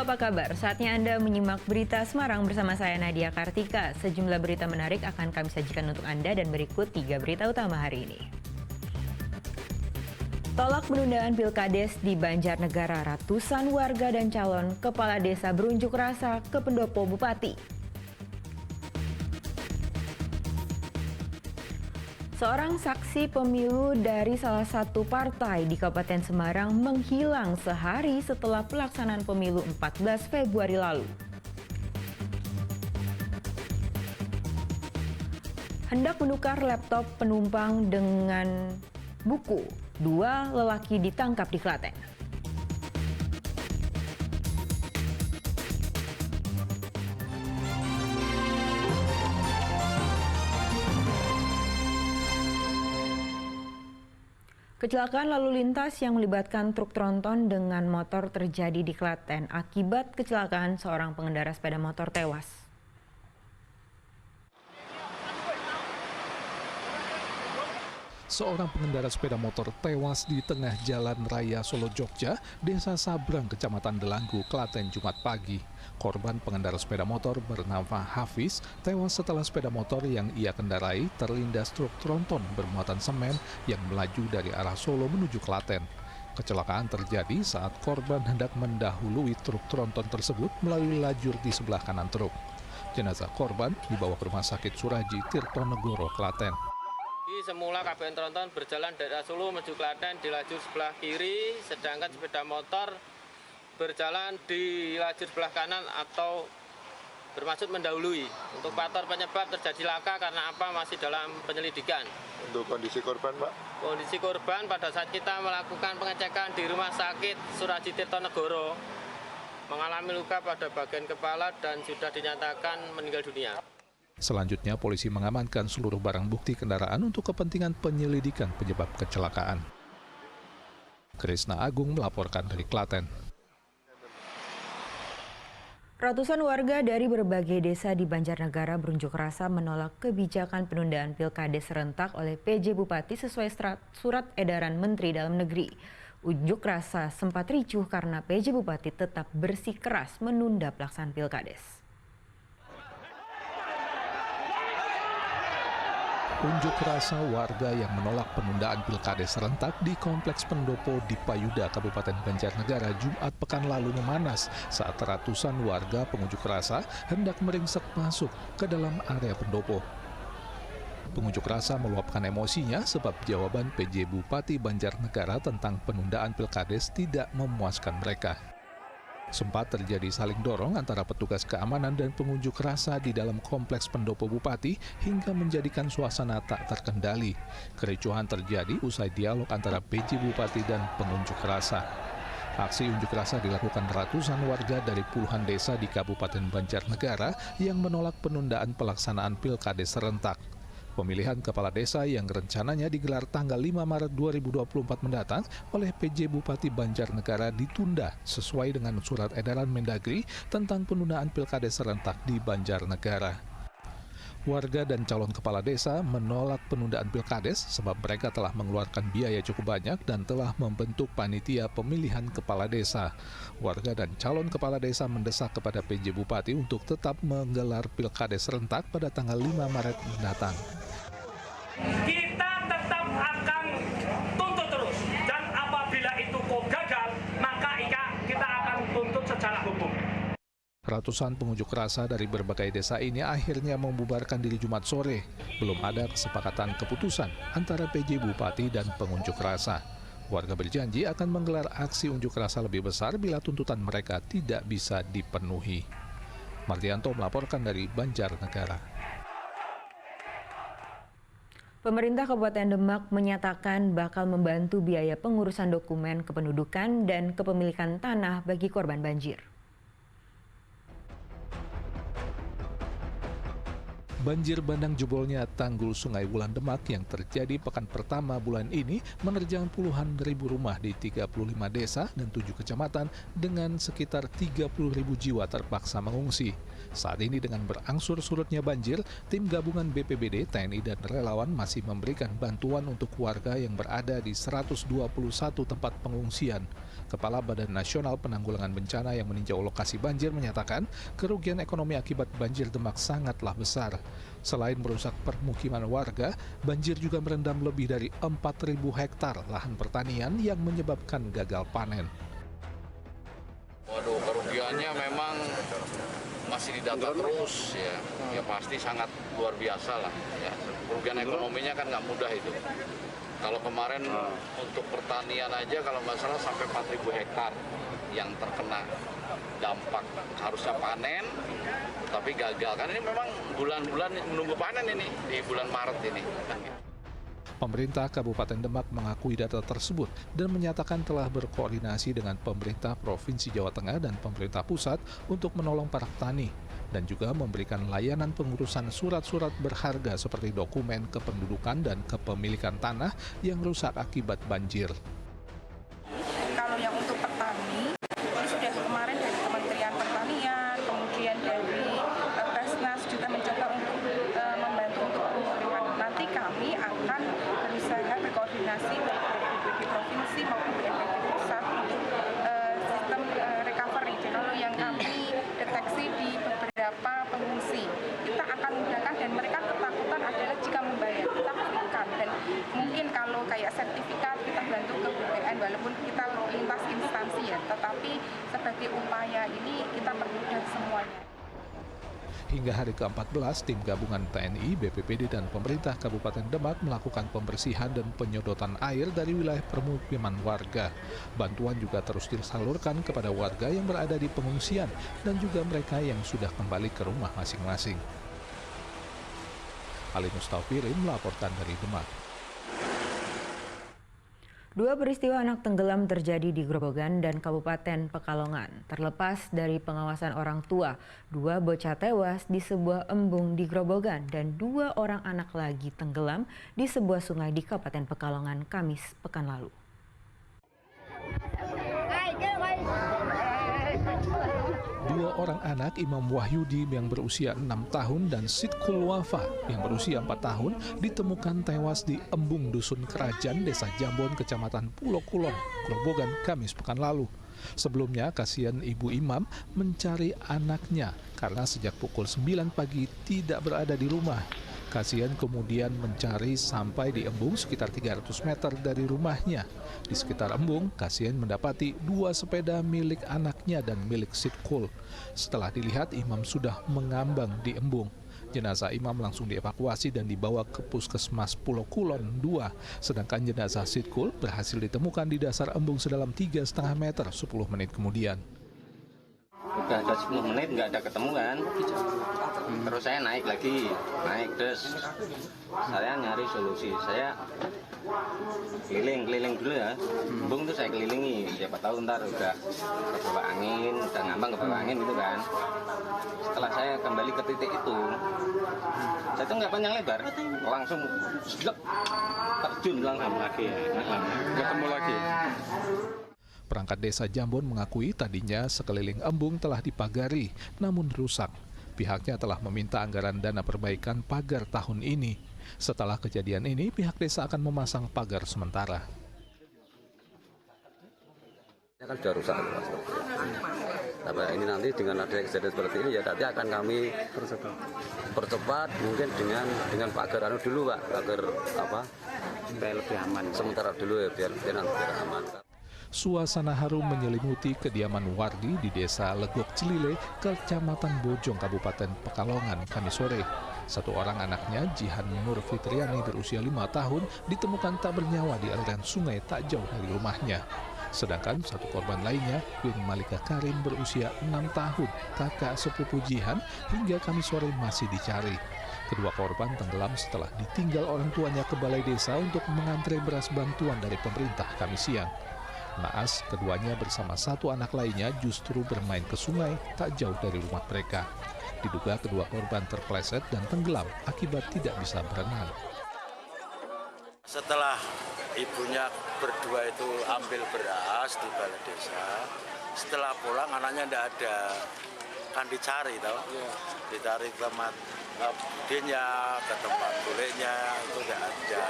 apa kabar? Saatnya Anda menyimak berita Semarang bersama saya Nadia Kartika. Sejumlah berita menarik akan kami sajikan untuk Anda dan berikut 3 berita utama hari ini. Tolak penundaan Pilkades di Banjarnegara, ratusan warga dan calon kepala desa berunjuk rasa ke pendopo bupati. Seorang saksi pemilu dari salah satu partai di Kabupaten Semarang menghilang sehari setelah pelaksanaan pemilu 14 Februari lalu. Hendak menukar laptop penumpang dengan buku, 2 lelaki ditangkap di Klaten. Kecelakaan lalu lintas yang melibatkan truk tronton dengan motor terjadi di Klaten. Akibat kecelakaan, seorang pengendara sepeda motor tewas. Seorang pengendara sepeda motor tewas di tengah jalan raya Solo Jogja, Desa Sabrang, Kecamatan Delanggu, Klaten, Jumat pagi. Korban pengendara sepeda motor bernama Hafiz tewas setelah sepeda motor yang ia kendarai terlindas truk tronton bermuatan semen yang melaju dari arah Solo menuju Klaten. Kecelakaan terjadi saat korban hendak mendahului truk tronton tersebut melalui lajur di sebelah kanan truk. Jenazah korban dibawa ke Rumah Sakit Suraji, Tirtonegoro, Klaten. Semula KBN tronton berjalan dari Solo menuju Klaten di lajur sebelah kiri, sedangkan sepeda motor berjalan di lajur sebelah kanan atau bermaksud mendahului. Untuk faktor penyebab terjadi laka karena apa masih dalam penyelidikan. Untuk kondisi korban, Pak? Kondisi korban pada saat kita melakukan pengecekan di Rumah Sakit Suraji Tirtonegoro mengalami luka pada bagian kepala dan sudah dinyatakan meninggal dunia. Selanjutnya, polisi mengamankan seluruh barang bukti kendaraan untuk kepentingan penyelidikan penyebab kecelakaan. Krisna Agung melaporkan dari Klaten. Ratusan warga dari berbagai desa di Banjarnegara berunjuk rasa menolak kebijakan penundaan Pilkades serentak oleh PJ Bupati sesuai surat edaran Menteri Dalam Negeri. Unjuk rasa sempat ricuh karena PJ Bupati tetap bersikeras menunda pelaksanaan Pilkades. Unjuk rasa warga yang menolak penundaan Pilkades serentak di Kompleks Pendopo di Payuda, Kabupaten Banjarnegara, Jumat pekan lalu memanas saat ratusan warga pengunjuk rasa hendak meringsek masuk ke dalam area pendopo. Pengunjuk rasa meluapkan emosinya sebab jawaban PJ Bupati Banjarnegara tentang penundaan Pilkades tidak memuaskan mereka. Sempat terjadi saling dorong antara petugas keamanan dan pengunjuk rasa di dalam kompleks pendopo Bupati hingga menjadikan suasana tak terkendali. Kericuhan terjadi usai dialog antara PJ Bupati dan pengunjuk rasa. Aksi unjuk rasa dilakukan ratusan warga dari puluhan desa di Kabupaten Banjarnegara yang menolak penundaan pelaksanaan Pilkades serentak. Pemilihan kepala desa yang rencananya digelar tanggal 5 Maret 2024 mendatang oleh PJ Bupati Banjarnegara ditunda sesuai dengan surat edaran Mendagri tentang penundaan Pilkades serentak di Banjarnegara. Warga dan calon kepala desa menolak penundaan Pilkades sebab mereka telah mengeluarkan biaya cukup banyak dan telah membentuk panitia pemilihan kepala desa. Warga dan calon kepala desa mendesak kepada PJ Bupati untuk tetap menggelar Pilkades serentak pada tanggal 5 Maret mendatang. Kita tetap akan tuntut terus, dan apabila itu kok gagal, maka kita akan tuntut secara hukum. Ratusan pengunjuk rasa dari berbagai desa ini akhirnya membubarkan diri Jumat sore. Belum ada kesepakatan keputusan antara PJ Bupati dan pengunjuk rasa. Warga berjanji akan menggelar aksi unjuk rasa lebih besar bila tuntutan mereka tidak bisa dipenuhi. Mardianto melaporkan dari Banjarnegara. Pemerintah Kabupaten Demak menyatakan bakal membantu biaya pengurusan dokumen kependudukan dan kepemilikan tanah bagi korban banjir. Banjir bandang jebolnya tanggul Sungai Wulan Demak yang terjadi pekan pertama bulan ini menerjang puluhan ribu rumah di 35 desa dan 7 kecamatan dengan sekitar 30.000 jiwa terpaksa mengungsi. Saat ini dengan berangsur surutnya banjir, tim gabungan BPBD, TNI, dan relawan masih memberikan bantuan untuk warga yang berada di 121 tempat pengungsian. Kepala Badan Nasional Penanggulangan Bencana yang meninjau lokasi banjir menyatakan kerugian ekonomi akibat banjir Demak sangatlah besar. Selain merusak permukiman warga, banjir juga merendam lebih dari 4.000 hektar lahan pertanian yang menyebabkan gagal panen. Waduh, kerugiannya memang masih didata terus ya pasti sangat luar biasa lah ya. Kerugian ekonominya kan nggak mudah itu. Kalau kemarin untuk pertanian aja kalau nggak salah sampai 4.000 hektar yang terkena dampak, harusnya panen tapi gagal kan ini memang bulan-bulan menunggu panen ini di bulan Maret ini. Pemerintah Kabupaten Demak mengakui data tersebut dan menyatakan telah berkoordinasi dengan pemerintah Provinsi Jawa Tengah dan pemerintah pusat untuk menolong para petani dan juga memberikan layanan pengurusan surat-surat berharga seperti dokumen kependudukan dan kepemilikan tanah yang rusak akibat banjir. Kalau yang untuk petani, ini sudah kemarin dari Kementerian Pertanian, kemudian dari Basnas juga mencoba untuk membantu untuk pemulihan. Nanti kami akan berusaha berkoordinasi baik dari BPBD Provinsi maupun BPBD Pusat untuk sistem recovery. Kalau yang kami deteksi di beberapa pengungsi, kita akan mudahkan dan mereka ketakutan adalah jika membayar kita berikan dan mungkin kalau kayak sertifikat kita bantu ke BPN walaupun kita lintas instansi ya, tetapi sebagai upaya ini kita permudah semuanya. Hingga hari ke-14, tim gabungan TNI, BPBD, dan pemerintah Kabupaten Demak melakukan pembersihan dan penyedotan air dari wilayah permukiman warga. Bantuan juga terus disalurkan kepada warga yang berada di pengungsian dan juga mereka yang sudah kembali ke rumah masing-masing. Ali Mustafirin melaporkan dari Demak. Dua peristiwa anak tenggelam terjadi di Grobogan dan Kabupaten Pekalongan. Terlepas dari pengawasan orang tua, dua bocah tewas di sebuah embung di Grobogan dan dua orang anak lagi tenggelam di sebuah sungai di Kabupaten Pekalongan Kamis pekan lalu. Dua orang anak Imam Wahyudi yang berusia 6 tahun dan Sidkul Wafa yang berusia 4 tahun ditemukan tewas di embung Dusun Kerajaan, Desa Jambon, Kecamatan Pulau Kulon, Grobogan, Kamis pekan lalu. Sebelumnya, kasihan ibu Imam mencari anaknya karena sejak pukul 9 pagi tidak berada di rumah. Kasihan kemudian mencari sampai di embung sekitar 300 meter dari rumahnya. Di sekitar embung, Kasihan mendapati dua sepeda milik anaknya dan milik Sidkul. Setelah dilihat, Imam sudah mengambang di embung. Jenazah Imam langsung dievakuasi dan dibawa ke Puskesmas Pulau Kulon 2. Sedangkan jenazah Sidkul berhasil ditemukan di dasar embung sedalam 3,5 meter 10 menit kemudian. Udah ada 10 menit nggak ada ketemu kan, terus saya naik terus saya nyari solusi, saya keliling dulu ya, embung tuh saya kelilingi, siapa tahu ntar udah kebawa angin, udah ngambang kebawa angin gitu kan. Setelah saya kembali ke titik itu, saya tuh nggak panjang lebar, langsung terjun langsung lagi, ketemu lagi. Perangkat Desa Jambon mengakui tadinya sekeliling embung telah dipagari, namun rusak. Pihaknya telah meminta anggaran dana perbaikan pagar tahun ini. Setelah kejadian ini, pihak desa akan memasang pagar sementara. Kan sudah rusak, tapi ini nanti dengan ada kejadian seperti ini ya nanti akan kami percepat mungkin dengan pagar dulu Pak, pagar apa? Supaya lebih aman. Sementara dulu ya biar nanti aman. Suasana harum menyelimuti kediaman Wardi di Desa Legok Celile, Kecamatan Bojong, Kabupaten Pekalongan, Kamis sore. Satu orang anaknya, Jihan Nur Fitriani berusia 5 tahun, ditemukan tak bernyawa di aliran sungai tak jauh dari rumahnya. Sedangkan satu korban lainnya, Win Malika Karim berusia 6 tahun, kakak sepupu Jihan, hingga Kamis sore masih dicari. Kedua korban tenggelam setelah ditinggal orang tuanya ke balai desa untuk mengantre beras bantuan dari pemerintah Kamis siang. Naas, keduanya bersama satu anak lainnya justru bermain ke sungai tak jauh dari rumah mereka. Diduga kedua korban terpleset dan tenggelam akibat tidak bisa berenang. Setelah ibunya berdua itu ambil beras di balai desa, setelah pulang anaknya tidak ada. akan dicari toh. Dicari tempat budenya, ke tempat bolehnya itu tidak ada.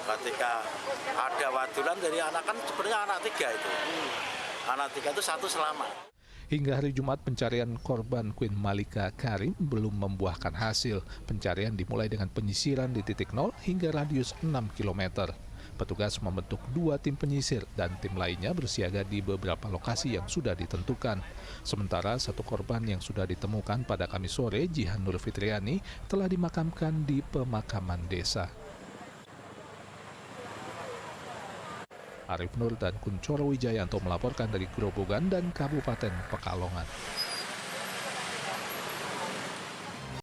Ketika ada wadulan dari anak kan sebenarnya anak 3 itu. Anak 3 itu 1 selamat. Hingga hari Jumat, pencarian korban Queen Malika Karim belum membuahkan hasil. Pencarian dimulai dengan penyisiran di titik 0 hingga radius 6 km. Petugas membentuk 2 tim penyisir dan tim lainnya bersiaga di beberapa lokasi yang sudah ditentukan. Sementara 1 korban yang sudah ditemukan pada Kamis sore, Jihan Nur Fitriani, telah dimakamkan di pemakaman desa. Arif Nur dan Kuncoro Wijayanto melaporkan dari Grobogan dan Kabupaten Pekalongan.